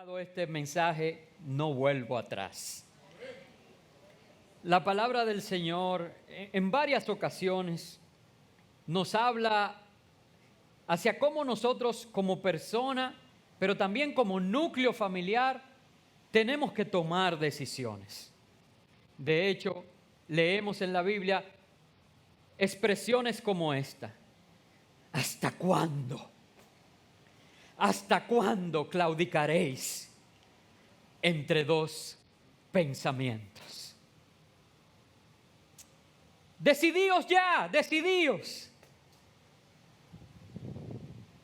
titulado este mensaje, No vuelvo atrás. La palabra del Señor en varias ocasiones nos habla hacia cómo nosotros como persona, pero también como núcleo familiar, tenemos que tomar decisiones. De hecho, leemos en la Biblia expresiones como esta. ¿Hasta cuándo? ¿Hasta cuándo claudicaréis entre dos pensamientos? Decidíos ya, decidíos.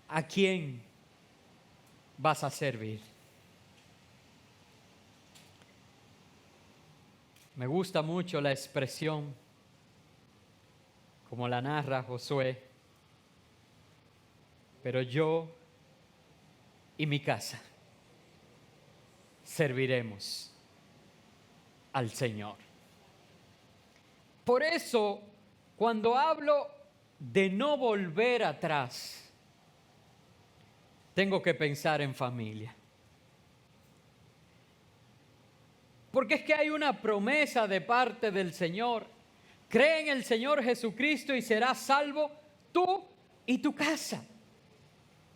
¿A quién vas a servir? Me gusta mucho la expresión, como la narra Josué, pero yo y mi casa serviremos al Señor. Por eso, cuando hablo de no volver atrás, tengo que pensar en familia. Porque es que hay una promesa de parte del Señor. Cree en el Señor Jesucristo y serás salvo tú y tu casa.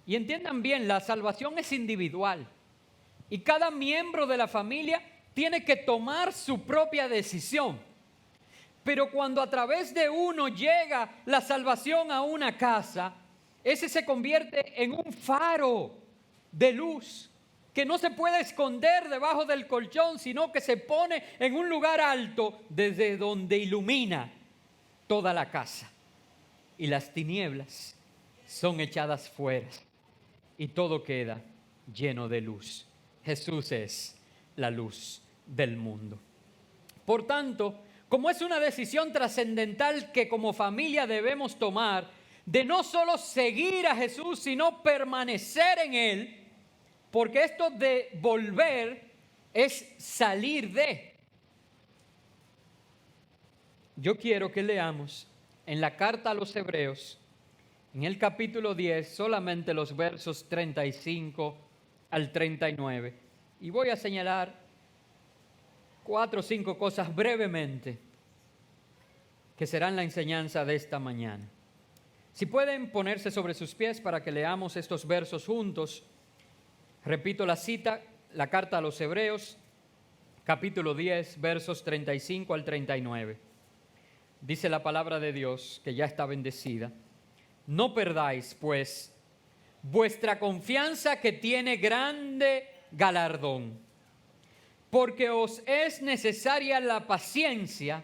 Y entiendan bien, la salvación es individual. Y cada miembro de la familia tiene que tomar su propia decisión. Pero cuando a través de uno llega la salvación a una casa, ese se convierte en un faro de luz que no se puede esconder debajo del colchón, sino que se pone en un lugar alto desde donde ilumina toda la casa. Y las tinieblas son echadas fuera y todo queda lleno de luz. Jesús es la luz del mundo. Por tanto, como es una decisión trascendental que como familia debemos tomar, de no solo seguir a Jesús, sino permanecer en Él, porque esto de volver es salir de. Yo quiero que leamos en la carta a los Hebreos, en el capítulo 10, solamente los versos 35 al 39. Y voy a señalar 4 o 5 cosas brevemente que serán la enseñanza de esta mañana. Si pueden ponerse sobre sus pies para que leamos estos versos juntos. Repito la cita, la carta a los Hebreos, capítulo 10, versos 35 al 39. Dice la palabra de Dios, que ya está bendecida. No perdáis, pues, vuestra confianza que tiene grande galardón, porque os es necesaria la paciencia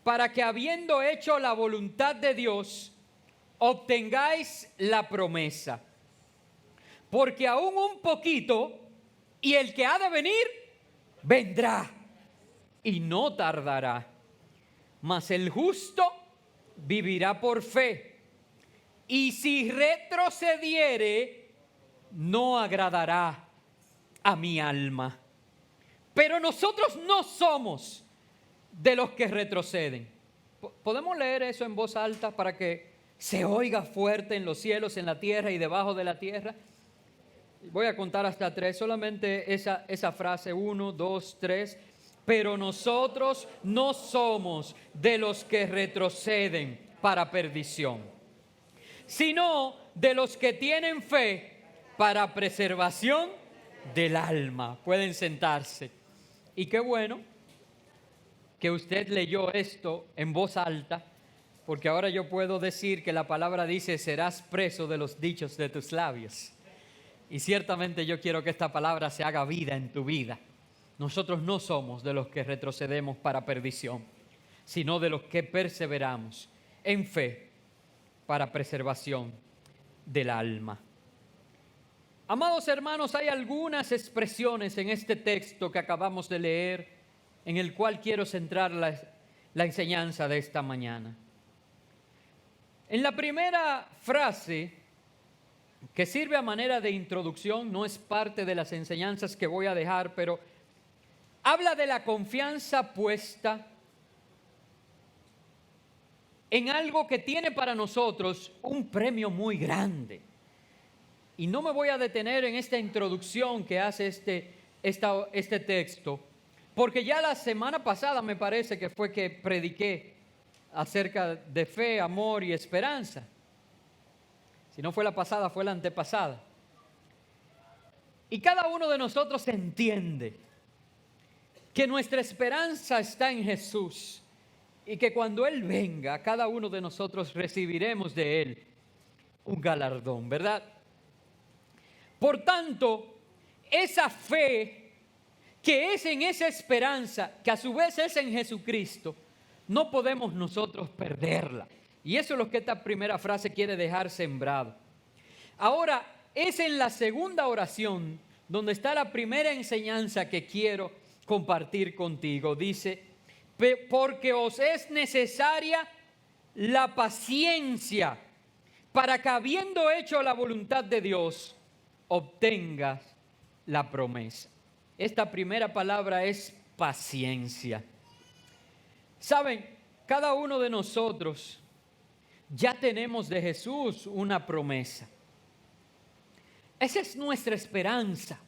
para que, habiendo hecho la voluntad de Dios, obtengáis la promesa. Porque aún un poquito, y el que ha de venir, vendrá, y no tardará. Mas el justo vivirá por fe, y si retrocediere, no agradará a mi alma. Pero nosotros no somos de los que retroceden. ¿Podemos leer eso en voz alta para que se oiga fuerte en los cielos, en la tierra y debajo de la tierra? Voy a contar hasta 3, solamente esa frase, 1, 2, 3. Pero nosotros no somos de los que retroceden para perdición, sino de los que tienen fe para preservación del alma. Pueden sentarse. Y qué bueno que usted leyó esto en voz alta, porque ahora yo puedo decir que la palabra dice: serás preso de los dichos de tus labios. Y ciertamente yo quiero que esta palabra se haga vida en tu vida. Nosotros no somos de los que retrocedemos para perdición, sino de los que perseveramos en fe para preservación del alma. Amados hermanos, hay algunas expresiones en este texto que acabamos de leer, en el cual quiero centrar la enseñanza de esta mañana. En la primera frase, que sirve a manera de introducción, no es parte de las enseñanzas que voy a dejar, pero habla de la confianza puesta en algo que tiene para nosotros un premio muy grande. Y no me voy a detener en esta introducción que hace este texto, porque ya la semana pasada me parece que fue que prediqué acerca de fe, amor y esperanza. Si no fue la pasada, fue la antepasada. Y cada uno de nosotros entiende que nuestra esperanza está en Jesús y que cuando Él venga, cada uno de nosotros recibiremos de Él un galardón, ¿verdad? Por tanto, esa fe que es en esa esperanza, que a su vez es en Jesucristo, no podemos nosotros perderla. Y eso es lo que esta primera frase quiere dejar sembrado. Ahora, es en la segunda oración donde está la primera enseñanza que quiero compartir contigo. Dice, porque os es necesaria la paciencia para que habiendo hecho la voluntad de Dios, obtengas la promesa. Esta primera palabra es paciencia. Saben, cada uno de nosotros ya tenemos de Jesús una promesa. Esa es nuestra esperanza.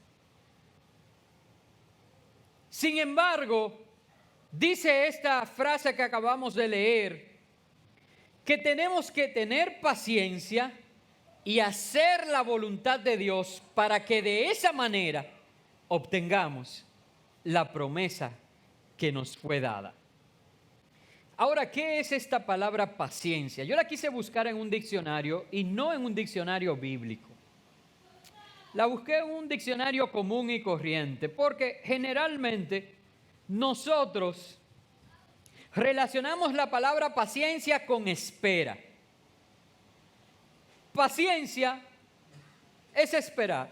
Sin embargo, dice esta frase que acabamos de leer, que tenemos que tener paciencia y hacer la voluntad de Dios para que de esa manera obtengamos la promesa que nos fue dada. Ahora, ¿qué es esta palabra paciencia? Yo la quise buscar en un diccionario y no en un diccionario bíblico. La busqué en un diccionario común y corriente, porque generalmente nosotros relacionamos la palabra paciencia con espera. Paciencia es esperar.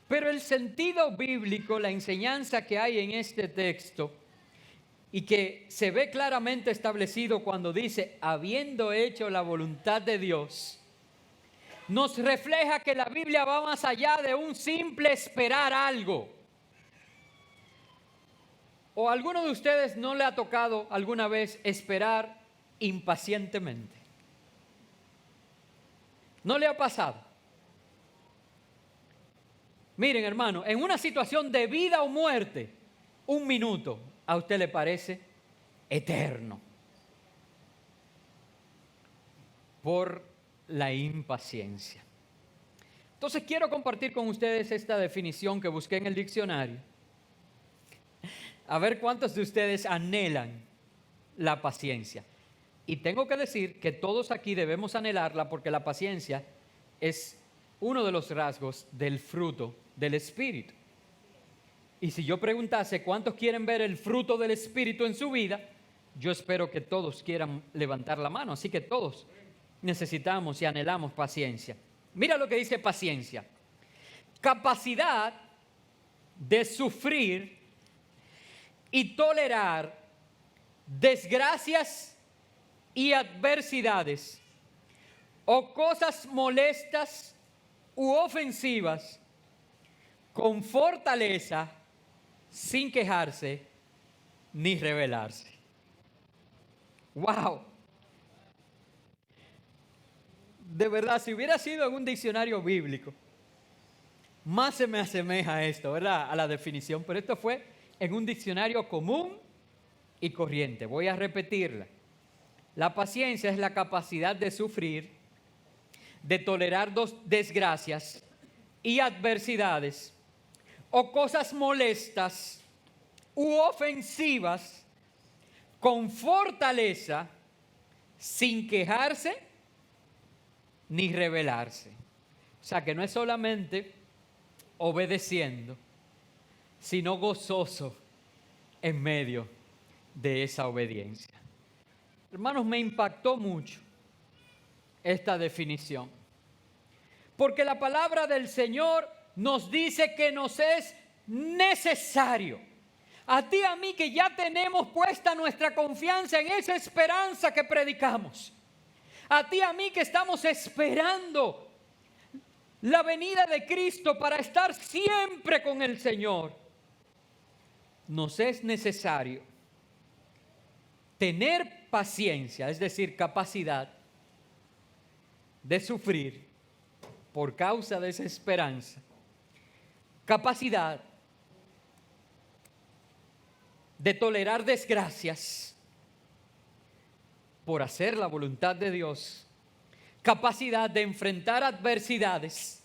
Pero el sentido bíblico, la enseñanza que hay en este texto, y que se ve claramente establecido cuando dice, habiendo hecho la voluntad de Dios, nos refleja que la Biblia va más allá de un simple esperar algo. ¿O a alguno de ustedes no le ha tocado alguna vez esperar impacientemente? ¿No le ha pasado? Miren, hermano, en una situación de vida o muerte, un minuto a usted le parece eterno por la impaciencia. Entonces quiero compartir con ustedes esta definición que busqué en el diccionario. A ver cuántos de ustedes anhelan la paciencia. Y tengo que decir que todos aquí debemos anhelarla porque la paciencia es uno de los rasgos del fruto del Espíritu. Y si yo preguntase cuántos quieren ver el fruto del Espíritu en su vida, yo espero que todos quieran levantar la mano. Así que todos necesitamos y anhelamos paciencia. Mira lo que dice paciencia. Capacidad de sufrir y tolerar desgracias y adversidades o cosas molestas u ofensivas con fortaleza, sin quejarse ni rebelarse. ¡Wow! De verdad, si hubiera sido en un diccionario bíblico, más se me asemeja a esto, ¿verdad? A la definición, pero esto fue en un diccionario común y corriente. Voy a repetirla. La paciencia es la capacidad de sufrir, de tolerar desgracias y adversidades o cosas molestas u ofensivas con fortaleza, sin quejarse ni rebelarse. O sea, que no es solamente obedeciendo, sino gozoso en medio de esa obediencia. Hermanos, me impactó mucho esta definición, porque la palabra del Señor nos dice que nos es necesario. A ti y a mí que ya tenemos puesta nuestra confianza en esa esperanza que predicamos. A ti y a mí que estamos esperando la venida de Cristo para estar siempre con el Señor. Nos es necesario tener paciencia, es decir, capacidad de sufrir por causa de esa esperanza, capacidad de tolerar desgracias por hacer la voluntad de Dios, capacidad de enfrentar adversidades.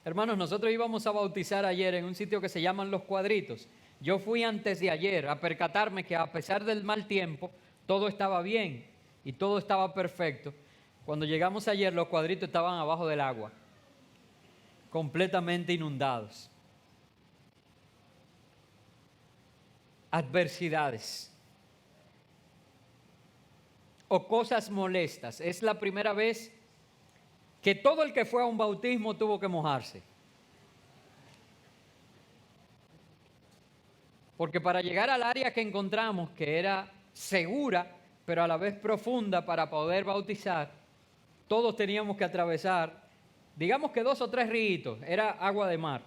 Hermanos, nosotros íbamos a bautizar ayer en un sitio que se llaman Los Cuadritos. Yo fui antes de ayer a percatarme que a pesar del mal tiempo, todo estaba bien y todo estaba perfecto. Cuando llegamos ayer, Los Cuadritos estaban abajo del agua, completamente inundados. Adversidades o cosas molestas. Es la primera vez que todo el que fue a un bautismo tuvo que mojarse. Porque para llegar al área que encontramos, que era segura, pero a la vez profunda para poder bautizar, todos teníamos que atravesar, digamos que 2 o 3 ríos. Era agua de mar,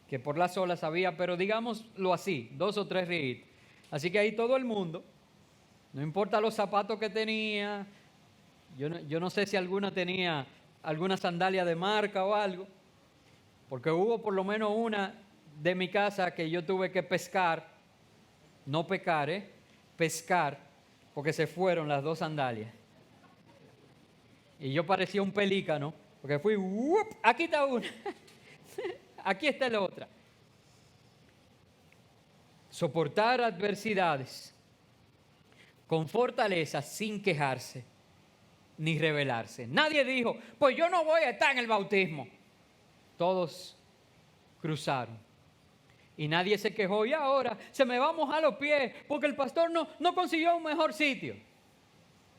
que por las olas había, pero digámoslo así, 2 o 3 ríos. Así que ahí todo el mundo, no importa los zapatos que tenía, yo no sé si alguna tenía alguna sandalia de marca o algo, porque hubo por lo menos una de mi casa que yo tuve que pescar, no pecar, pescar, porque se fueron las 2 sandalias. Y yo parecía un pelícano, porque fui, aquí está una, aquí está la otra. Soportar adversidades con fortaleza sin quejarse ni rebelarse. Nadie dijo, pues yo no voy a estar en el bautismo. Todos cruzaron. Y nadie se quejó, y ahora se me va a mojar los pies porque el pastor no consiguió un mejor sitio.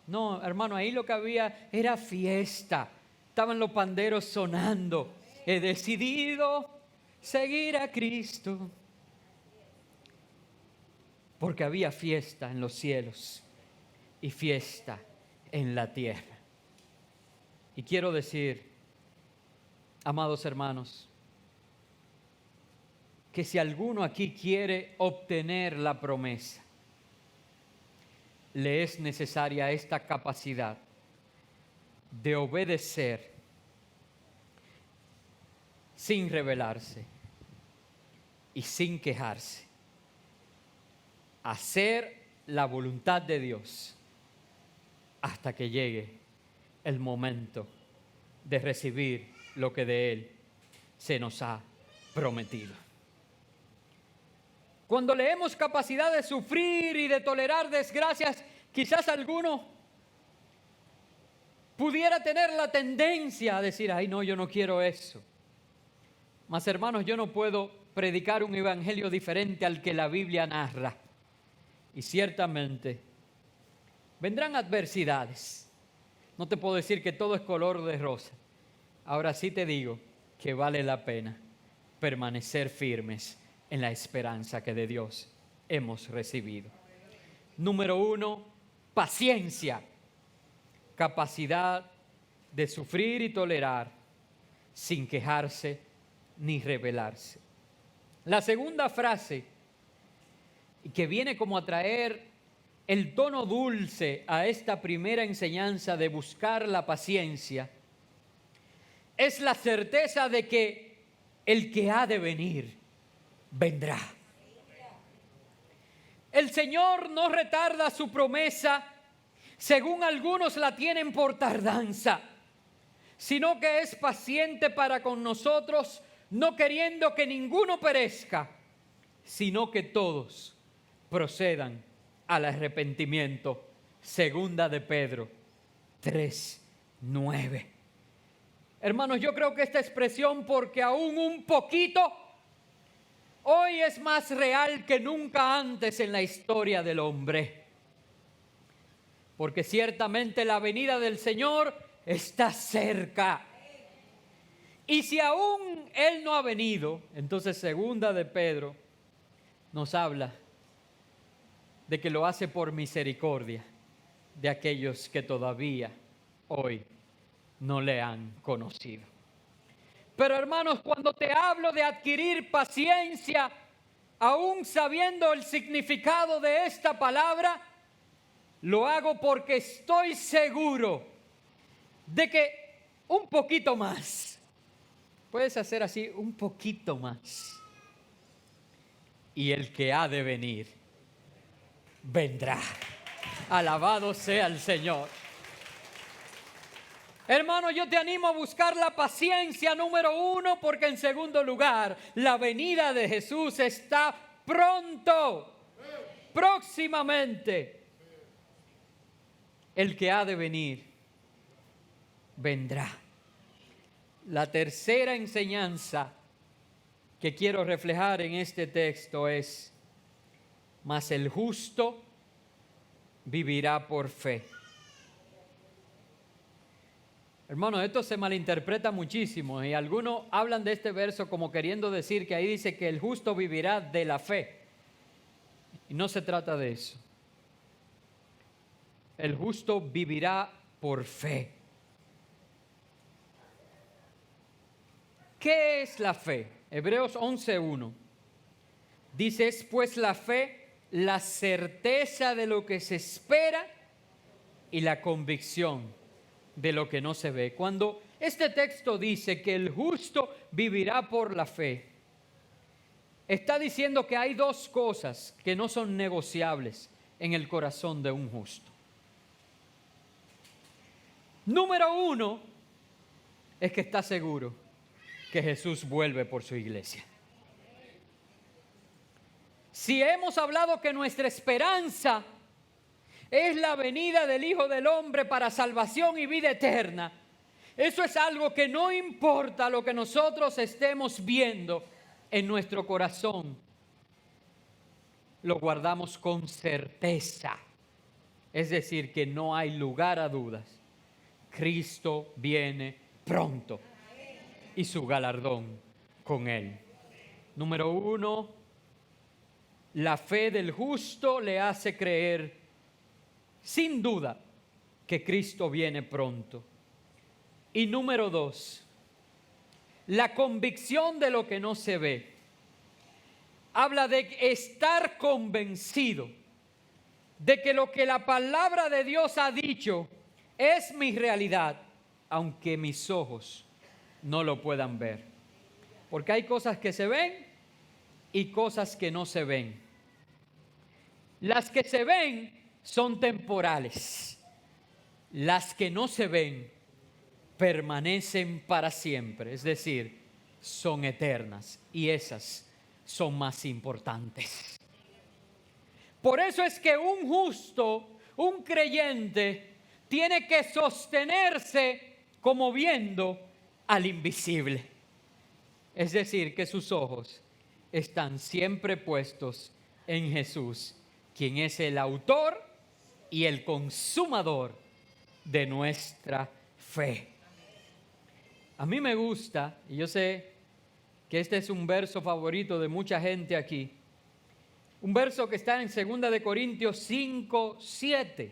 No, hermano, ahí lo que había era fiesta. Estaban los panderos sonando. He decidido seguir a Cristo. Porque había fiesta en los cielos y fiesta en la tierra. Y quiero decir, amados hermanos, que si alguno aquí quiere obtener la promesa, le es necesaria esta capacidad de obedecer sin rebelarse y sin quejarse. Hacer la voluntad de Dios hasta que llegue el momento de recibir lo que de Él se nos ha prometido. Cuando leemos capacidad de sufrir y de tolerar desgracias, quizás alguno pudiera tener la tendencia a decir, ay no, yo no quiero eso. Mas hermanos, yo no puedo predicar un evangelio diferente al que la Biblia narra. Y ciertamente vendrán adversidades. No te puedo decir que todo es color de rosa. Ahora sí te digo que vale la pena permanecer firmes en la esperanza que de Dios hemos recibido. Número 1, paciencia. Capacidad de sufrir y tolerar sin quejarse ni rebelarse. La segunda frase, y que viene como a traer el tono dulce a esta primera enseñanza de buscar la paciencia, es la certeza de que el que ha de venir, vendrá. El Señor no retarda su promesa, según algunos la tienen por tardanza, sino que es paciente para con nosotros, no queriendo que ninguno perezca, sino que todos procedan al arrepentimiento. Segunda de Pedro 3:9. Hermanos, yo creo que esta expresión, porque aún un poquito, hoy es más real que nunca antes en la historia del hombre. Porque ciertamente la venida del Señor está cerca. Y si aún Él no ha venido, entonces segunda de Pedro nos habla de que lo hace por misericordia de aquellos que todavía hoy no le han conocido. Pero hermanos, cuando te hablo de adquirir paciencia, aún sabiendo el significado de esta palabra, lo hago porque estoy seguro de que un poquito más Puedes hacer así un poquito más. Y el que ha de venir, vendrá. Alabado sea el Señor. Hermano, yo te animo a buscar la paciencia, número uno, porque en segundo lugar, la venida de Jesús está pronto, próximamente. El que ha de venir, vendrá. La tercera enseñanza que quiero reflejar en este texto es: mas el justo vivirá por fe. Hermano, esto se malinterpreta muchísimo y algunos hablan de este verso como queriendo decir que ahí dice que el justo vivirá de la fe. Y no se trata de eso. El justo vivirá por fe. ¿Qué es la fe? Hebreos 11:1 dice: es pues la fe la certeza de lo que se espera y la convicción de lo que no se ve. Cuando este texto dice que el justo vivirá por la fe, está diciendo que hay dos cosas que no son negociables en el corazón de un justo. Número uno es que está seguro que Jesús vuelve por su iglesia. Si hemos hablado que nuestra esperanza es la venida del Hijo del Hombre para salvación y vida eterna, eso es algo que no importa lo que nosotros estemos viendo en nuestro corazón, lo guardamos con certeza. Es decir, que no hay lugar a dudas. Cristo viene pronto y su galardón con él. Número uno, la fe del justo le hace creer sin duda que Cristo viene pronto. Y número dos, la convicción de lo que no se ve. Habla de estar convencido de que lo que la palabra de Dios ha dicho es mi realidad, aunque mis ojos no lo puedan ver. Porque hay cosas que se ven y cosas que no se ven. Las que se ven son temporales. Las que no se ven permanecen para siempre, es decir, son eternas, y esas son más importantes. Por eso es que un justo, un creyente, tiene que sostenerse como viendo al invisible. Es decir, que sus ojos están siempre puestos en Jesús, quien es el autor y el consumador de nuestra fe. A mí me gusta, y yo sé que este es un verso favorito de mucha gente aquí, un verso que está en 2 Corintios 5:7,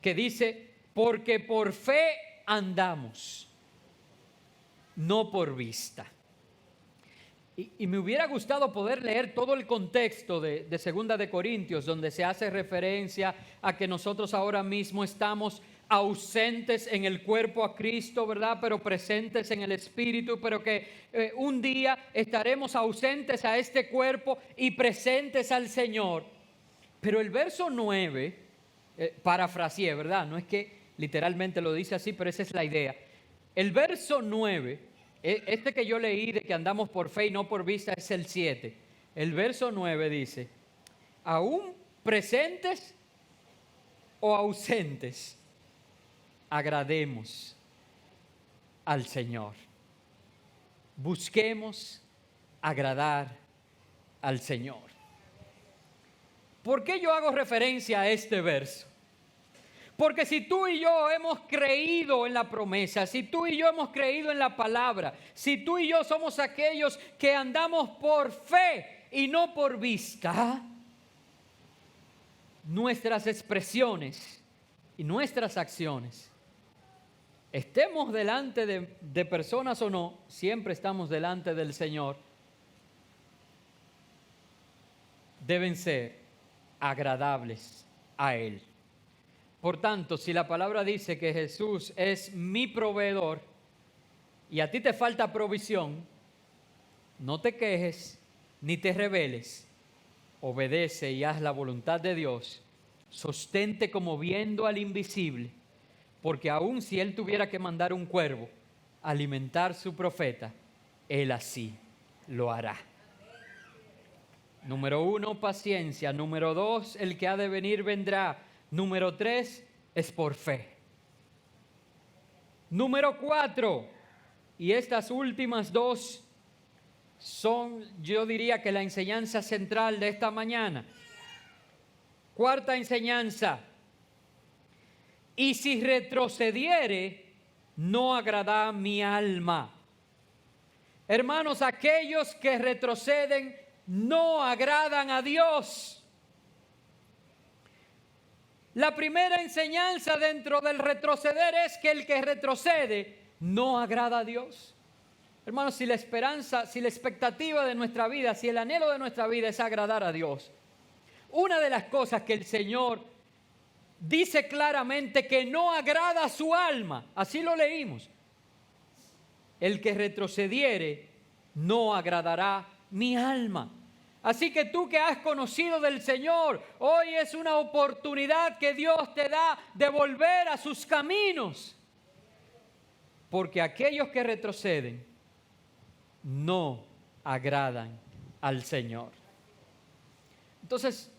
que dice: porque por fe andamos, no por vista. Y me hubiera gustado poder leer todo el contexto de 2 Corintios, donde se hace referencia a que nosotros ahora mismo estamos ausentes en el cuerpo a Cristo, ¿verdad? Pero presentes en el Espíritu, pero que un día estaremos ausentes a este cuerpo y presentes al Señor. Pero el verso 9, parafraseé, ¿verdad? No es que literalmente lo dice así, pero esa es la idea. El verso 9, este que yo leí de que andamos por fe y no por vista, es el 7. El verso 9 dice: aún presentes o ausentes, agrademos al Señor. Busquemos agradar al Señor. ¿Por qué yo hago referencia a este verso? Porque si tú y yo hemos creído en la promesa, si tú y yo hemos creído en la palabra, si tú y yo somos aquellos que andamos por fe y no por vista, nuestras expresiones y nuestras acciones, estemos delante de personas o no, siempre estamos delante del Señor, deben ser agradables a Él. Por tanto, si la palabra dice que Jesús es mi proveedor y a ti te falta provisión, no te quejes ni te rebeles. Obedece y haz la voluntad de Dios. Sostente como viendo al invisible, porque aun si Él tuviera que mandar un cuervo a alimentar su profeta, Él así lo hará. Número 1, paciencia. Número 2, el que ha de venir vendrá. Número 3, es por fe. Número 4, y estas últimas dos son, yo diría que la enseñanza central de esta mañana. Cuarta enseñanza. Y si retrocediere, no agrada mi alma. Hermanos, aquellos que retroceden no agradan a Dios. La primera enseñanza dentro del retroceder es que el que retrocede no agrada a Dios. Hermanos, si la esperanza, si la expectativa de nuestra vida, si el anhelo de nuestra vida es agradar a Dios, una de las cosas que el Señor dice claramente que no agrada a su alma, así lo leímos: el que retrocediere no agradará mi alma. Así que tú que has conocido del Señor, hoy es una oportunidad que Dios te da de volver a sus caminos. Porque aquellos que retroceden no agradan al Señor. Entonces,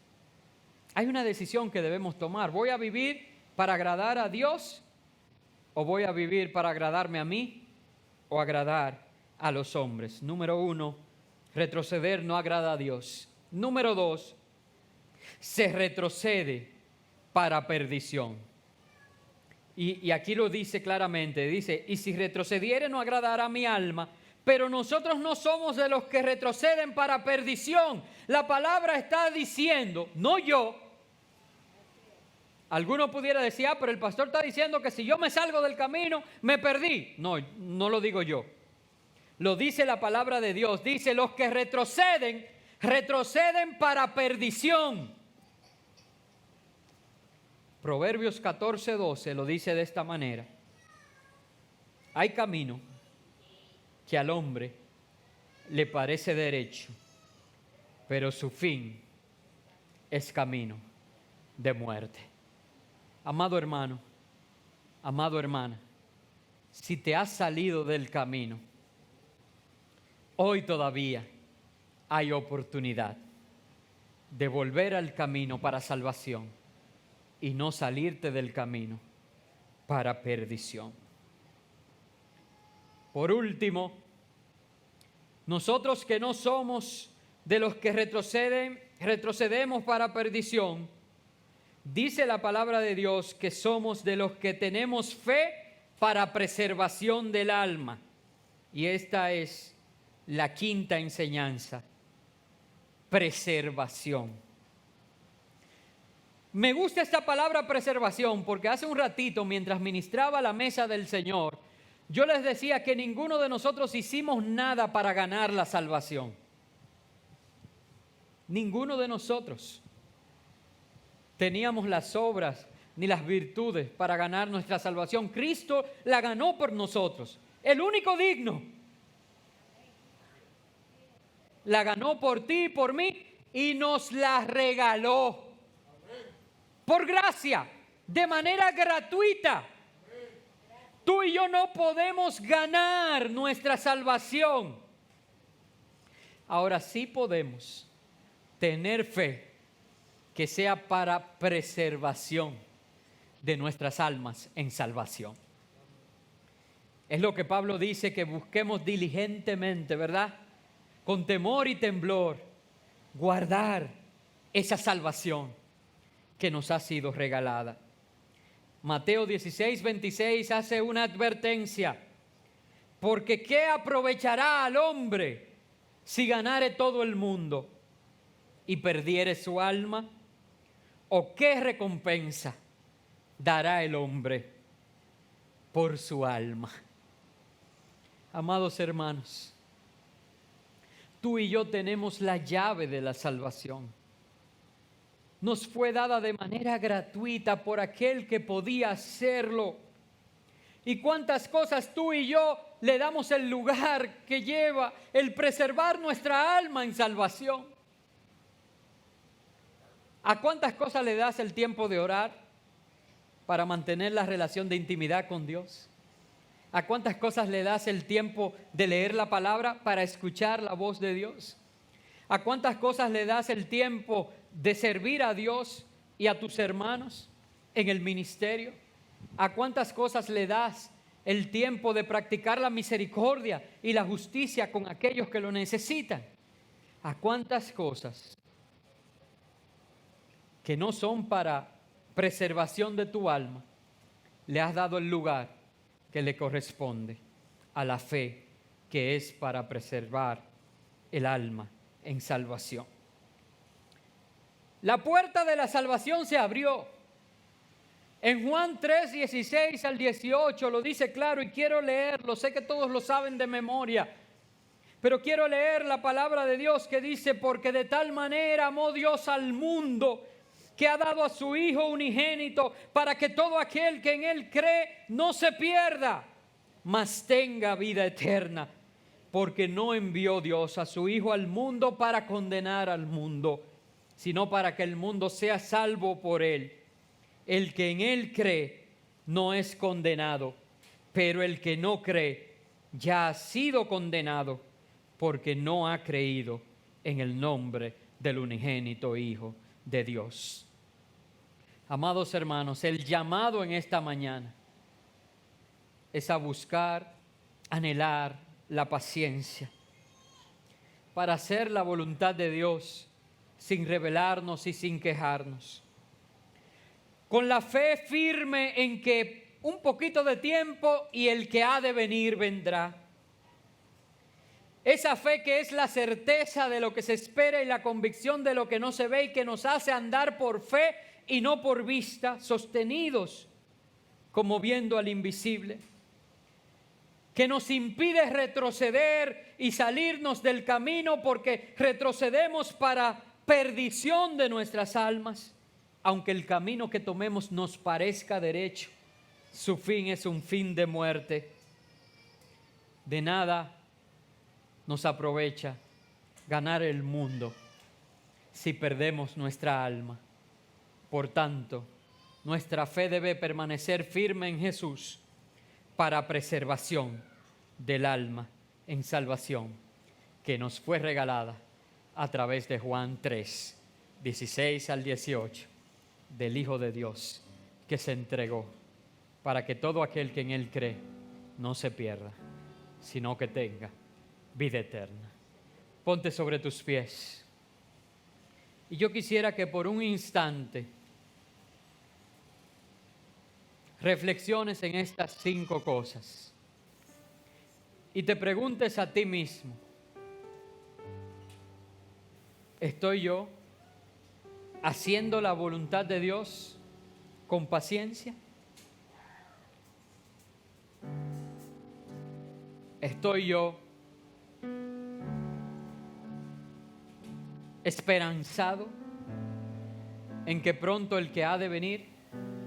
hay una decisión que debemos tomar. ¿Voy a vivir para agradar a Dios o voy a vivir para agradarme a mí o agradar a los hombres? Número 1, retroceder no agrada a Dios. Número 2, se retrocede para perdición. Y aquí lo dice claramente, dice: y si retrocediere no agradará mi alma. Pero nosotros no somos de los que retroceden para perdición. La palabra está diciendo, no yo. Alguno pudiera decir: pero el pastor está diciendo que si yo me salgo del camino, me perdí. No, no lo digo yo. Lo dice la palabra de Dios. Dice: los que retroceden, retroceden para perdición. Proverbios 14:12 lo dice de esta manera: hay camino que al hombre le parece derecho, pero su fin es camino de muerte. Amado hermano, amado hermana, si te has salido del camino, hoy todavía hay oportunidad de volver al camino para salvación y no salirte del camino para perdición. Por último, nosotros que no somos de los que retrocedemos para perdición, dice la palabra de Dios que somos de los que tenemos fe para preservación del alma. Y esta es la quinta enseñanza: preservación. Me gusta esta palabra preservación porque hace un ratito, mientras ministraba la mesa del Señor, yo les decía que ninguno de nosotros hicimos nada para ganar la salvación. Ninguno de nosotros teníamos las obras ni las virtudes para ganar nuestra salvación. Cristo la ganó por nosotros, el único digno. La ganó por ti y por mí y nos la regaló por gracia, de manera gratuita. Tú y yo no podemos ganar nuestra salvación. Ahora sí podemos tener fe que sea para preservación de nuestras almas en salvación. Es lo que Pablo dice, que busquemos diligentemente, ¿verdad? Con temor y temblor, guardar esa salvación que nos ha sido regalada. Mateo 16:26 hace una advertencia: porque ¿qué aprovechará al hombre si ganare todo el mundo y perdiere su alma? ¿O qué recompensa dará el hombre por su alma? Amados hermanos, tú y yo tenemos la llave de la salvación. Nos fue dada de manera gratuita por aquel que podía hacerlo. ¿Y cuántas cosas tú y yo le damos el lugar que lleva el preservar nuestra alma en salvación? ¿A cuántas cosas le das el tiempo de orar para mantener la relación de intimidad con Dios? ¿A cuántas cosas le das el tiempo de leer la palabra para escuchar la voz de Dios? ¿A cuántas cosas le das el tiempo de servir a Dios y a tus hermanos en el ministerio? ¿A cuántas cosas le das el tiempo de practicar la misericordia y la justicia con aquellos que lo necesitan? ¿A cuántas cosas que no son para preservación de tu alma le has dado el lugar que le corresponde a la fe, que es para preservar el alma en salvación? La puerta de la salvación se abrió. En Juan 3, 16 al 18 lo dice claro y quiero leerlo. Sé que todos lo saben de memoria, pero quiero leer la palabra de Dios que dice: porque de tal manera amó Dios al mundo, que ha dado a su Hijo unigénito, para que todo aquel que en Él cree no se pierda, mas tenga vida eterna. Porque no envió Dios a su Hijo al mundo para condenar al mundo, sino para que el mundo sea salvo por Él. El que en Él cree no es condenado, pero el que no cree ya ha sido condenado, porque no ha creído en el nombre del unigénito Hijo de Dios. Amados hermanos, el llamado en esta mañana es a buscar, anhelar la paciencia para hacer la voluntad de Dios sin rebelarnos y sin quejarnos. Con la fe firme en que un poquito de tiempo y el que ha de venir vendrá. Esa fe que es la certeza de lo que se espera y la convicción de lo que no se ve, y que nos hace andar por fe y no por vista, sostenidos como viendo al invisible, que nos impide retroceder y salirnos del camino, porque retrocedemos para perdición de nuestras almas. Aunque el camino que tomemos nos parezca derecho, su fin es un fin de muerte. De nada nos aprovecha ganar el mundo si perdemos nuestra alma. Por tanto, nuestra fe debe permanecer firme en Jesús para preservación del alma en salvación, que nos fue regalada a través de Juan 3, 16 al 18, del Hijo de Dios, que se entregó para que todo aquel que en Él cree no se pierda, sino que tenga vida eterna. Ponte sobre tus pies. Y yo quisiera que por un instante reflexiones en estas 5 cosas y te preguntes a ti mismo: ¿estoy yo haciendo la voluntad de Dios con paciencia? ¿Estoy yo esperanzado en que pronto el que ha de venir,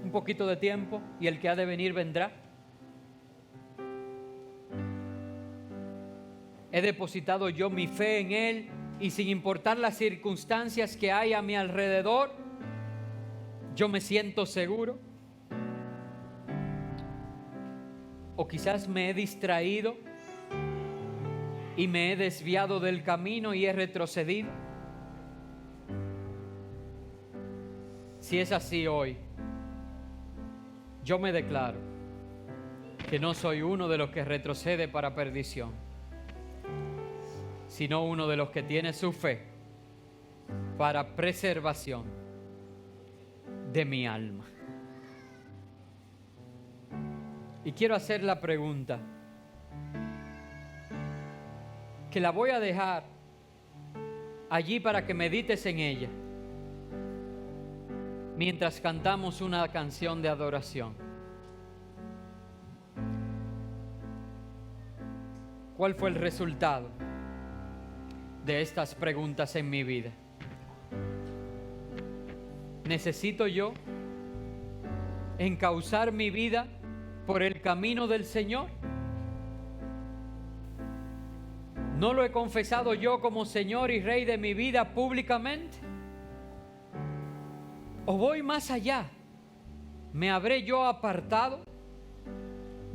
un poquito de tiempo, y el que ha de venir vendrá? ¿He depositado yo mi fe en Él y sin importar las circunstancias que hay a mi alrededor, yo me siento seguro? ¿O quizás me he distraído y me he desviado del camino y he retrocedido? Si es así hoy, yo me declaro que no soy uno de los que retrocede para perdición, sino uno de los que tiene su fe para preservación de mi alma. Y quiero hacer la pregunta, que la voy a dejar allí para que medites en ella mientras cantamos una canción de adoración. ¿Cuál fue el resultado de estas preguntas en mi vida? ¿Necesito yo encauzar mi vida por el camino del Señor? ¿No lo he confesado yo como Señor y Rey de mi vida públicamente? ¿O voy más allá? ¿Me habré yo apartado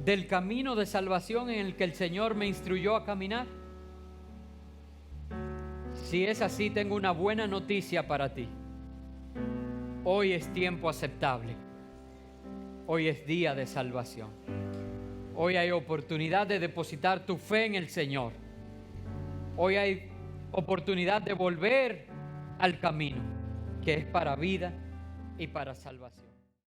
del camino de salvación en el que el Señor me instruyó a caminar? Si es así, tengo una buena noticia para ti. Hoy es tiempo aceptable. Hoy es día de salvación. Hoy hay oportunidad de depositar tu fe en el Señor. Hoy hay oportunidad de volver al camino, que es para vida y para salvación.